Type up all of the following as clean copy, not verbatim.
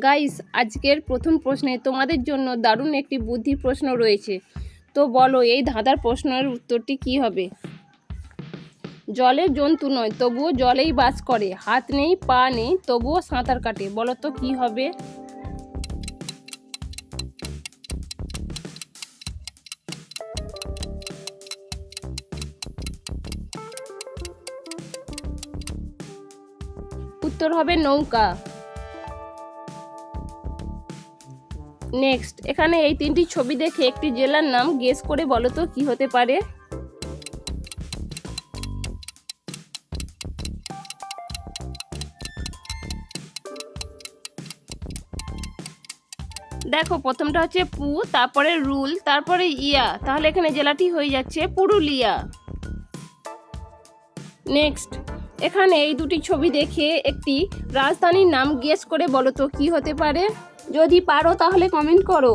Guys, আজকের প্রথম প্রশ্নে তোমাদের জন্য দারুণ একটি বুদ্ধি প্রশ্ন রয়েছে। তো বলো, এই ধাঁধার প্রশ্নের উত্তরটি কি হবে? জলের জন্তু নয়, তবুও জলেই বাস করে, হাত নেই পা নেই, তবুও সাঁতার কাটে, বলো তো কি হবে? উত্তর হবে নৌকা। নেক্সট, এখানে এই তিনটি ছবি দেখে একটি জেলার নাম গেস করে বলো তো কি হতে পারে? দেখো, প্রথমটা হচ্ছে পু, তারপরে রুল, তারপরে ইয়া, তাহলে এখানে জেলাটি হয়ে যাচ্ছে পুরুলিয়া। নেক্সট, এখানে এই দুটি ছবি দেখে একটি রাজধানীর নাম গেস করে বলো তো কি হতে পারে? যদি পারো তাহলে কমেন্ট করো।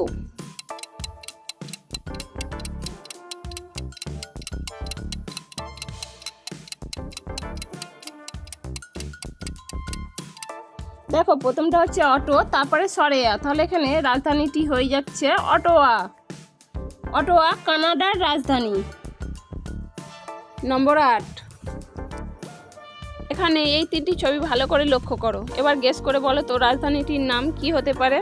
দেখো, প্রথমটা হচ্ছে অটো, তারপরে সরেয়া, তাহলে এখানে রাজধানীটি হয়ে যাচ্ছে অটোয়া। অটোয়া কানাডার রাজধানী। নম্বর 8, এখানে এই তিনটি ছবি ভালো করে লক্ষ্য করো, এবার গেস করে বলো তো রাজধানীটির নাম কি হতে পারে?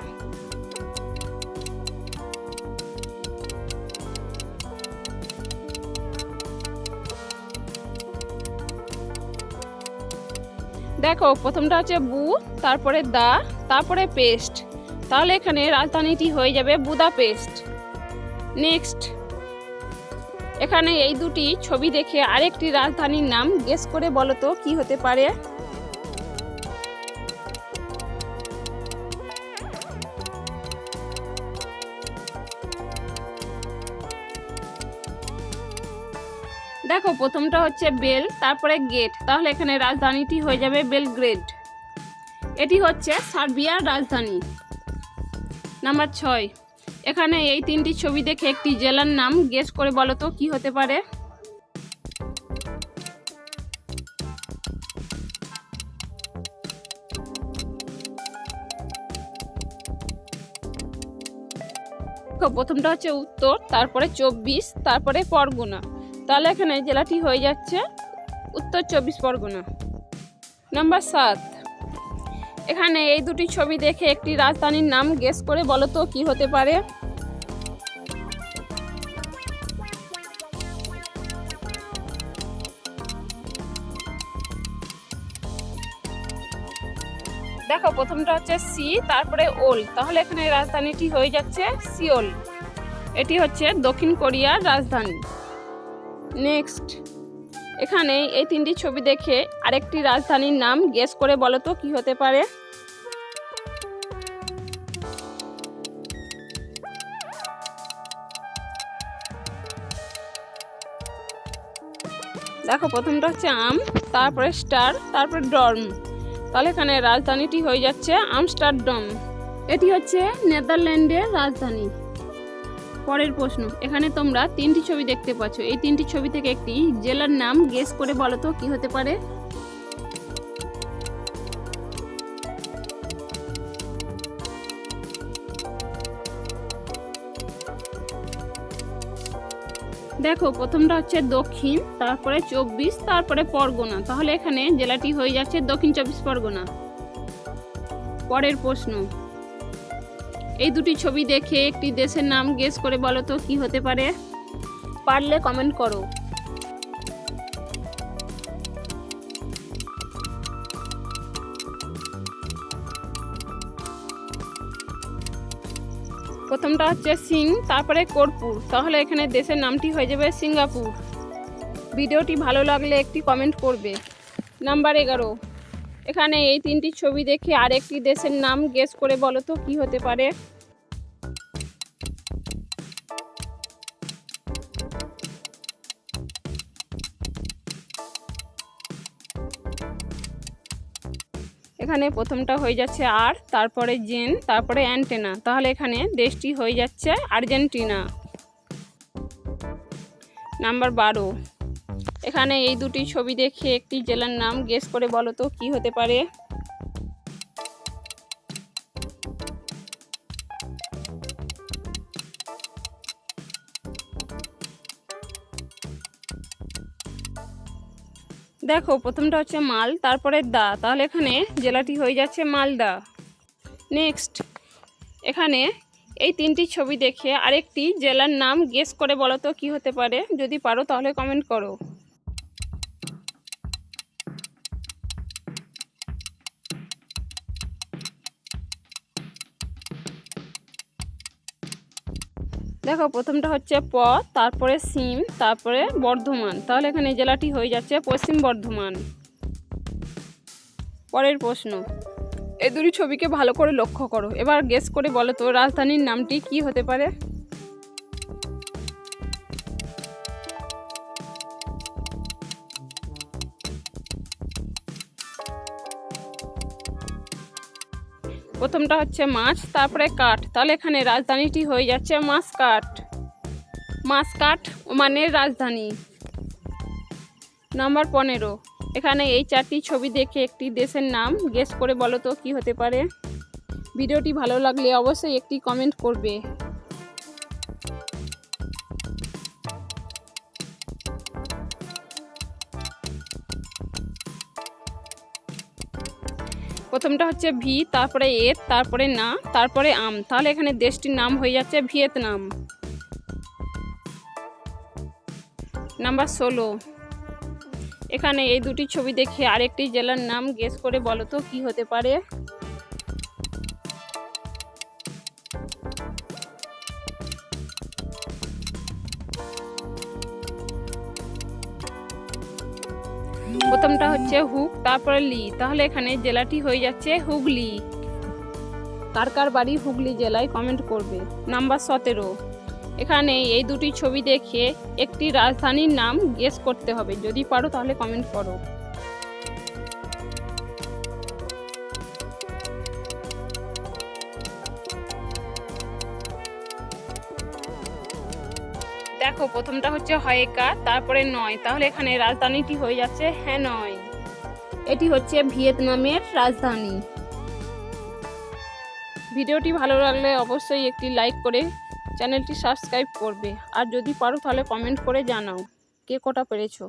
দেখো, প্রথমটা হচ্ছে বু, তারপরে দা, তারপরে পেস্ট, তাহলে এখানে রাজধানীটি হয়ে যাবে বুদাপেস্ট। নেক্সট, এখানে এই দুটি ছবি দেখে আরেকটি রাজধানীর নাম গেস করে বলো তো কি হতে পারে? দেখো, প্রথমটা হচ্ছে বেল, তারপরে গেট, তাহলে এখানে রাজধানীটি হয়ে যাবে বেলগ্রেড। এটি হচ্ছে সার্বিয়ার রাজধানী। নাম্বার 6, এখানে এই তিনটি ছবি দেখে একটি জেলার নাম গেস করে বলো তো কি হতে পারে? প্রথমটা হচ্ছে উত্তর, তারপরে 24, তারপরে পরগনা, তাহলে এখানে জেলাটি হয়ে যাচ্ছে উত্তর 24 পরগনা। নাম্বার 7, এখানে এই দুটি ছবি দেখে একটি রাজধানীর নাম গেস করে বলো তো কি হতে পারে? দেখো, প্রথমটা হচ্ছে সি, তারপরে ওল, তাহলে এখানে রাজধানীটি হয়ে যাচ্ছে সিওল। এটি হচ্ছে দক্ষিণ কোরিয়ার রাজধানী। নেক্সট, এখানে এই তিনটি ছবি দেখে আরেকটি রাজধানীর নাম গেস করে বলো তো কি হতে পারে? দেখো, প্রথমটা হচ্ছে আম, তারপরে স্টার, তারপরে ডর্ম, তাহলে এখানে রাজধানীটি হয়ে যাচ্ছে আমস্টারডাম। এটি হচ্ছে নেদারল্যান্ডের রাজধানী। পরের প্রশ্ন, এখানে তোমরা তিনটি ছবি দেখতে পাচ্ছ, এই তিনটি ছবি থেকে একটি জেলার নাম গেস করে বলো তো কি হতে পারে? দেখো, প্রথমটা হচ্ছে দক্ষিণ, তারপরে 24, তারপরে পরগনা, তাহলে এখানে জেলাটি হয়ে যাচ্ছে দক্ষিণ 24 পরগনা। পরের প্রশ্ন, এই দুটি ছবি দেখে একটি দেশের নাম গেস করে বলো তো কি হতে পারে? পারলে কমেন্ট করো। প্রথমটা হচ্ছে সিং, তারপরে কর্পূর, তাহলে এখানে দেশের নামটি হয়ে যাবে সিঙ্গাপুর। ভিডিওটি ভালো লাগলে একটি কমেন্ট করবে। নাম্বার 11, এখানে এই তিনটি ছবি দেখে আরেকটি দেশের নাম গেস করে বলো তো কি হতে পারে? এখানে প্রথমটা হয়ে যাচ্ছে আর, তারপরে জেন, তারপরে অ্যান্টেনা, তাহলে এখানে দেশটি হয়ে যাচ্ছে আর্জেন্টিনা। নাম্বার 12, এখানে এই দুটি ছবি দেখে একটি জেলার নাম গেস করে বলো তো কি হতে পারে? দেখো প্রথমটা হচ্ছে মাল, তারপরে দা, তাহলে এখানে জেলাটি হয়ে যাচ্ছে মালদা। নেক্সট, এখানে এই তিনটি ছবি দেখে আরেকটি জেলার নাম গেস করে বলো তো কী হতে পারে। যদি পারো তাহলে কমেন্ট করো। দেখো প্রথমটা হচ্ছে প, তারপরে সিম, তারপরে বর্ধমান, তাহলে এখানে জেলাটি হয়ে যাচ্ছে পশ্চিম বর্ধমান। পরের প্রশ্ন, এই দুটি ছবিকে ভালো করে লক্ষ্য করো, এবার গেস করে বলো তো রাজধানীর নামটি কি হতে পারে। প্রথমটা হচ্ছে মাছ, তারপরে কাঠ, তাহলে এখানে রাজধানীটি হয়ে যাচ্ছে মাসকাট। মাসকাট ওমানের রাজধানী। নাম্বার 15, এখানে এই চারটি ছবি দেখে একটি দেশের নাম গেস করে বলো তো কী হতে পারে। ভিডিওটি ভালো লাগলে অবশ্যই একটি কমেন্ট করবে। প্রথমটা হচ্ছে ভি, তারপরে এ, তারপরে না, তারপরে আম, তাহলে এখানে দেশটির নাম হয়ে যাচ্ছে ভিয়েতনাম। নাম্বার 16, এখানে এই দুটি ছবি দেখে আরেকটি জেলার নাম গেস করে বলো তো কী হতে পারে। প্রথমটা হচ্ছে হুক, তারপরে লি, তাহলে এখানে জেলাটি হয়ে যাচ্ছে হুগলি। কার কার বাড়ি হুগলি জেলায় কমেন্ট করবে। নাম্বার 17, এখানে এই দুটি ছবি দেখে একটি রাজধানীর নাম গেস করতে হবে। যদি পারো তাহলে কমেন্ট করো। দেখো প্রথমটা হচ্ছে হয়েকা, তারপরে নয়, তাহলে এখানে রাজধানীটি হয়ে যাচ্ছে হ্যানয়। এটি হচ্ছে ভিয়েতনামের রাজধানী। ভিডিওটি ভালো লাগলে অবশ্যই একটি লাইক করে চ্যানেলটি সাবস্ক্রাইব করবে, আর যদি পারো তাহলে কমেন্ট করে জানাও কে কটা পেরেছো।